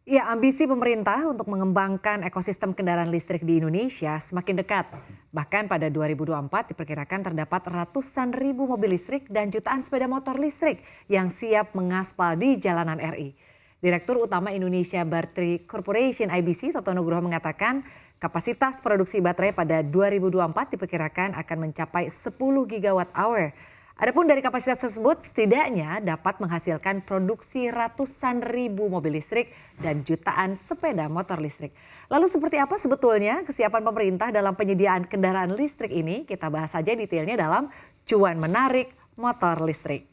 Ya, ambisi pemerintah untuk mengembangkan ekosistem kendaraan listrik di Indonesia semakin dekat. Bahkan pada 2024 diperkirakan terdapat ratusan ribu mobil listrik dan jutaan sepeda motor listrik yang siap mengaspal di jalanan RI. Direktur Utama Indonesia Battery Corporation IBC, Toto Nugroho mengatakan kapasitas produksi baterai pada 2024 diperkirakan akan mencapai 10 gigawatt hour. Adapun dari kapasitas tersebut setidaknya dapat menghasilkan produksi ratusan ribu mobil listrik dan jutaan sepeda motor listrik. Lalu seperti apa sebetulnya kesiapan pemerintah dalam penyediaan kendaraan listrik ini? Kita bahas saja detailnya dalam Cuan Menarik Motor Listrik.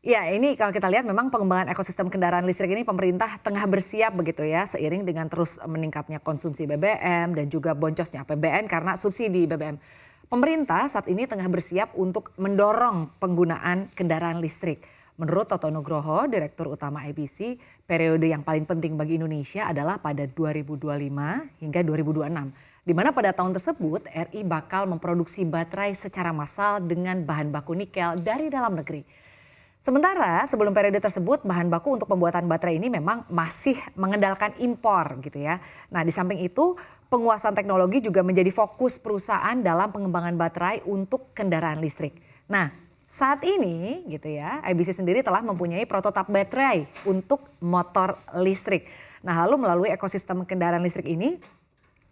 Ya, ini kalau kita lihat memang pengembangan ekosistem kendaraan listrik ini pemerintah tengah bersiap begitu ya, seiring dengan terus meningkatnya konsumsi BBM dan juga boncosnya APBN karena subsidi BBM. Pemerintah saat ini tengah bersiap untuk mendorong penggunaan kendaraan listrik. Menurut Toto Nugroho, Direktur Utama IBC, periode yang paling penting bagi Indonesia adalah pada 2025 hingga 2026. Di mana pada tahun tersebut RI bakal memproduksi baterai secara massal dengan bahan baku nikel dari dalam negeri. Sementara sebelum periode tersebut bahan baku untuk pembuatan baterai ini memang masih mengandalkan impor gitu ya. Nah di samping itu penguasaan teknologi juga menjadi fokus perusahaan dalam pengembangan baterai untuk kendaraan listrik. Nah saat ini gitu ya IBC sendiri telah mempunyai prototip baterai untuk motor listrik. Nah lalu melalui ekosistem kendaraan listrik ini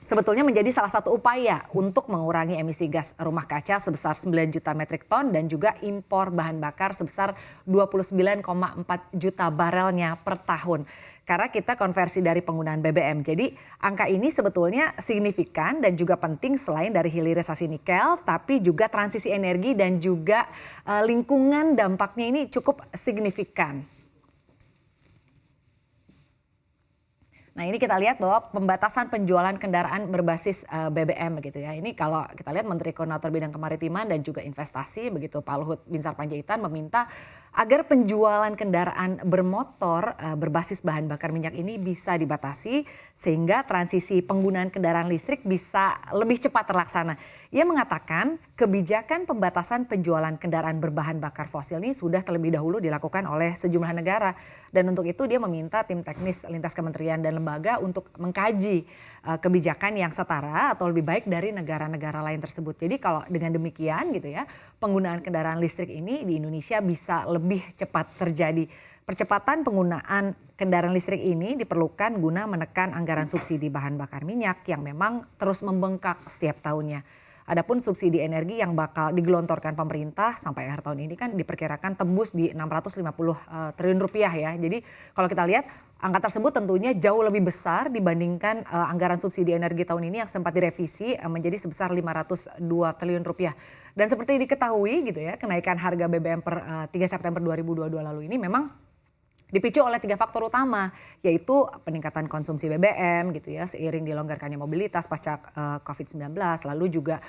sebetulnya menjadi salah satu upaya untuk mengurangi emisi gas rumah kaca sebesar 9 juta metrik ton dan juga impor bahan bakar sebesar 29,4 juta barelnya per tahun. Karena kita konversi dari penggunaan BBM. Jadi angka ini sebetulnya signifikan dan juga penting selain dari hilirisasi nikel, tapi juga transisi energi dan juga lingkungan dampaknya ini cukup signifikan. Nah ini kita lihat bahwa pembatasan penjualan kendaraan berbasis BBM begitu ya. Ini kalau kita lihat Menteri Koordinator Bidang Kemaritiman dan juga Investasi begitu Pak Luhut Binsar Panjaitan meminta agar penjualan kendaraan bermotor berbasis bahan bakar minyak ini bisa dibatasi sehingga transisi penggunaan kendaraan listrik bisa lebih cepat terlaksana. Ia mengatakan kebijakan pembatasan penjualan kendaraan berbahan bakar fosil ini sudah terlebih dahulu dilakukan oleh sejumlah negara dan untuk itu dia meminta tim teknis lintas kementerian dan lembaga untuk mengkaji kebijakan yang setara atau lebih baik dari negara-negara lain tersebut. Jadi kalau dengan demikian gitu ya, penggunaan kendaraan listrik ini di Indonesia bisa lebih cepat terjadi. Percepatan penggunaan kendaraan listrik ini diperlukan guna menekan anggaran subsidi bahan bakar minyak yang memang terus membengkak setiap tahunnya. Adapun subsidi energi yang bakal digelontorkan pemerintah sampai akhir tahun ini kan diperkirakan tembus di 650 triliun rupiah ya. Jadi kalau kita lihat angka tersebut tentunya jauh lebih besar dibandingkan anggaran subsidi energi tahun ini yang sempat direvisi menjadi sebesar 502 triliun rupiah. Dan seperti diketahui gitu ya, kenaikan harga BBM per 3 September 2022 lalu ini memang dipicu oleh 3 faktor utama, yaitu peningkatan konsumsi BBM gitu ya, seiring dilonggarkannya mobilitas pasca COVID-19, lalu juga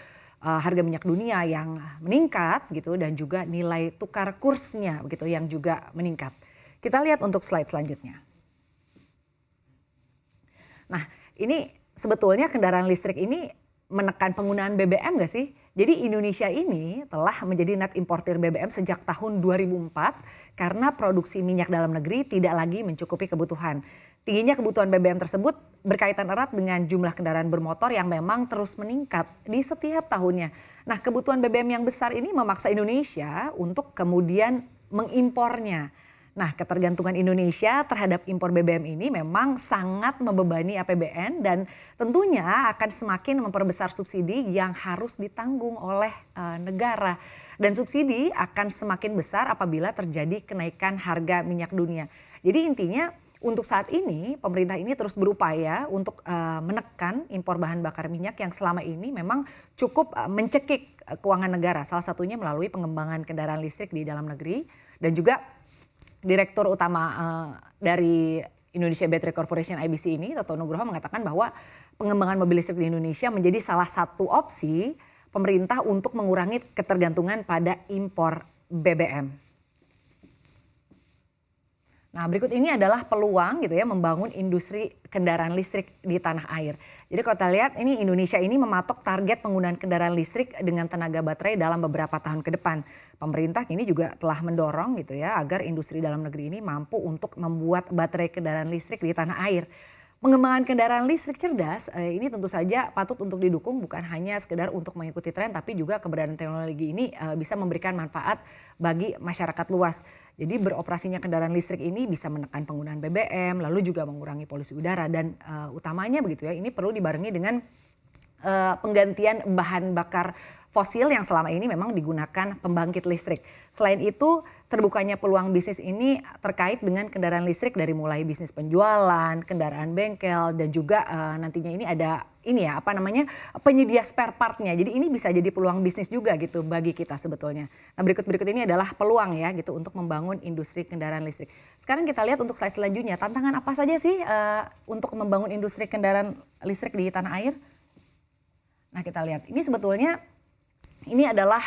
harga minyak dunia yang meningkat gitu dan juga nilai tukar kursnya begitu yang juga meningkat. Kita lihat untuk slide selanjutnya. Nah, ini sebetulnya kendaraan listrik ini menekan penggunaan BBM nggak sih? Jadi Indonesia ini telah menjadi net importer BBM sejak tahun 2004 karena produksi minyak dalam negeri tidak lagi mencukupi kebutuhan. Tingginya kebutuhan BBM tersebut berkaitan erat dengan jumlah kendaraan bermotor yang memang terus meningkat di setiap tahunnya. Nah, kebutuhan BBM yang besar ini memaksa Indonesia untuk kemudian mengimpornya. Nah, ketergantungan Indonesia terhadap impor BBM ini memang sangat membebani APBN dan tentunya akan semakin memperbesar subsidi yang harus ditanggung oleh negara. Dan subsidi akan semakin besar apabila terjadi kenaikan harga minyak dunia. Jadi intinya untuk saat ini pemerintah ini terus berupaya untuk menekan impor bahan bakar minyak yang selama ini memang cukup mencekik keuangan negara. Salah satunya melalui pengembangan kendaraan listrik di dalam negeri dan juga Direktur Utama dari Indonesia Battery Corporation IBC ini, Toto Nugroho mengatakan bahwa pengembangan mobil listrik di Indonesia menjadi salah satu opsi pemerintah untuk mengurangi ketergantungan pada impor BBM. Nah, berikut ini adalah peluang gitu ya membangun industri kendaraan listrik di tanah air. Jadi kalau kita lihat ini Indonesia ini mematok target penggunaan kendaraan listrik dengan tenaga baterai dalam beberapa tahun ke depan. Pemerintah kini juga telah mendorong gitu ya agar industri dalam negeri ini mampu untuk membuat baterai kendaraan listrik di tanah air. Pengembangan kendaraan listrik cerdas ini tentu saja patut untuk didukung bukan hanya sekedar untuk mengikuti tren tapi juga keberadaan teknologi ini bisa memberikan manfaat bagi masyarakat luas. Jadi beroperasinya kendaraan listrik ini bisa menekan penggunaan BBM lalu juga mengurangi polusi udara dan utamanya begitu ya ini perlu dibarengi dengan penggantian bahan bakar fosil yang selama ini memang digunakan pembangkit listrik. Selain itu, terbukanya peluang bisnis ini terkait dengan kendaraan listrik dari mulai bisnis penjualan, kendaraan bengkel dan juga nantinya ini ada penyedia spare partnya. Jadi ini bisa jadi peluang bisnis juga gitu bagi kita sebetulnya. Nah, berikut ini adalah peluang ya gitu untuk membangun industri kendaraan listrik. Sekarang kita lihat untuk slide selanjutnya, tantangan apa saja sih untuk membangun industri kendaraan listrik di tanah air? Nah, kita lihat ini sebetulnya ini adalah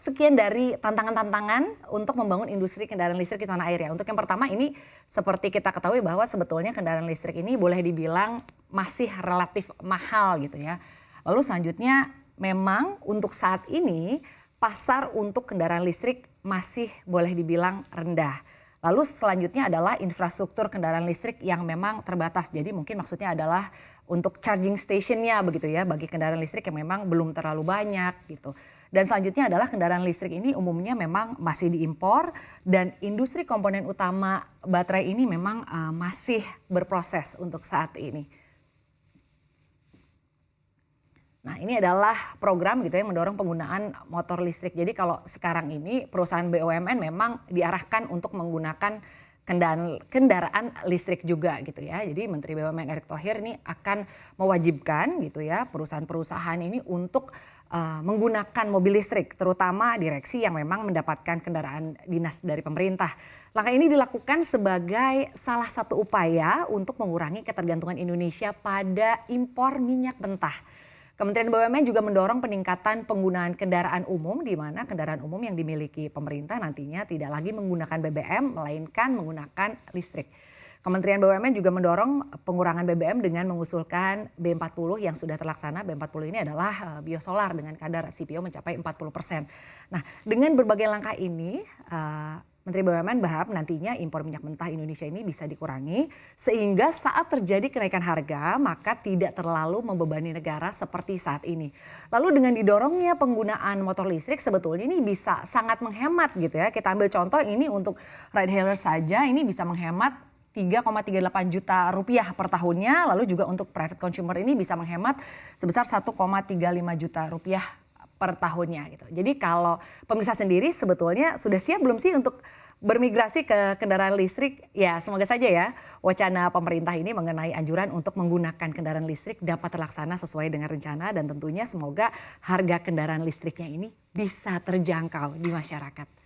sekian dari tantangan-tantangan untuk membangun industri kendaraan listrik di tanah air ya. Untuk yang pertama ini seperti kita ketahui bahwa sebetulnya kendaraan listrik ini boleh dibilang masih relatif mahal gitu ya. Lalu selanjutnya memang untuk saat ini pasar untuk kendaraan listrik masih boleh dibilang rendah. Lalu selanjutnya adalah infrastruktur kendaraan listrik yang memang terbatas. Jadi mungkin maksudnya adalah untuk charging stationnya begitu ya bagi kendaraan listrik yang memang belum terlalu banyak gitu. Dan selanjutnya adalah kendaraan listrik ini umumnya memang masih diimpor dan industri komponen utama baterai ini memang masih berproses untuk saat ini. Nah, ini adalah program gitu ya mendorong penggunaan motor listrik. Jadi kalau sekarang ini perusahaan BUMN memang diarahkan untuk menggunakan kendaraan listrik juga gitu ya. Jadi Menteri BUMN Erick Thohir ini akan mewajibkan gitu ya perusahaan-perusahaan ini untuk menggunakan mobil listrik, terutama direksi yang memang mendapatkan kendaraan dinas dari pemerintah. Langkah ini dilakukan sebagai salah satu upaya untuk mengurangi ketergantungan Indonesia pada impor minyak mentah. Kementerian BUMN juga mendorong peningkatan penggunaan kendaraan umum di mana kendaraan umum yang dimiliki pemerintah nantinya tidak lagi menggunakan BBM melainkan menggunakan listrik. Kementerian BUMN juga mendorong pengurangan BBM dengan mengusulkan B40 yang sudah terlaksana. B40 ini adalah biosolar dengan kadar CPO mencapai 40%. Nah, dengan berbagai langkah ini Menteri BUMN berharap nantinya impor minyak mentah Indonesia ini bisa dikurangi sehingga saat terjadi kenaikan harga maka tidak terlalu membebani negara seperti saat ini. Lalu dengan didorongnya penggunaan motor listrik sebetulnya ini bisa sangat menghemat gitu ya. Kita ambil contoh ini untuk ride hailer saja ini bisa menghemat 3,38 juta rupiah per tahunnya. Lalu juga untuk private consumer ini bisa menghemat sebesar 1,35 juta rupiah per tahunnya gitu. Jadi kalau pemirsa sendiri sebetulnya sudah siap belum sih untuk bermigrasi ke kendaraan listrik? Ya semoga saja ya wacana pemerintah ini mengenai anjuran untuk menggunakan kendaraan listrik dapat terlaksana sesuai dengan rencana dan tentunya semoga harga kendaraan listriknya ini bisa terjangkau di masyarakat.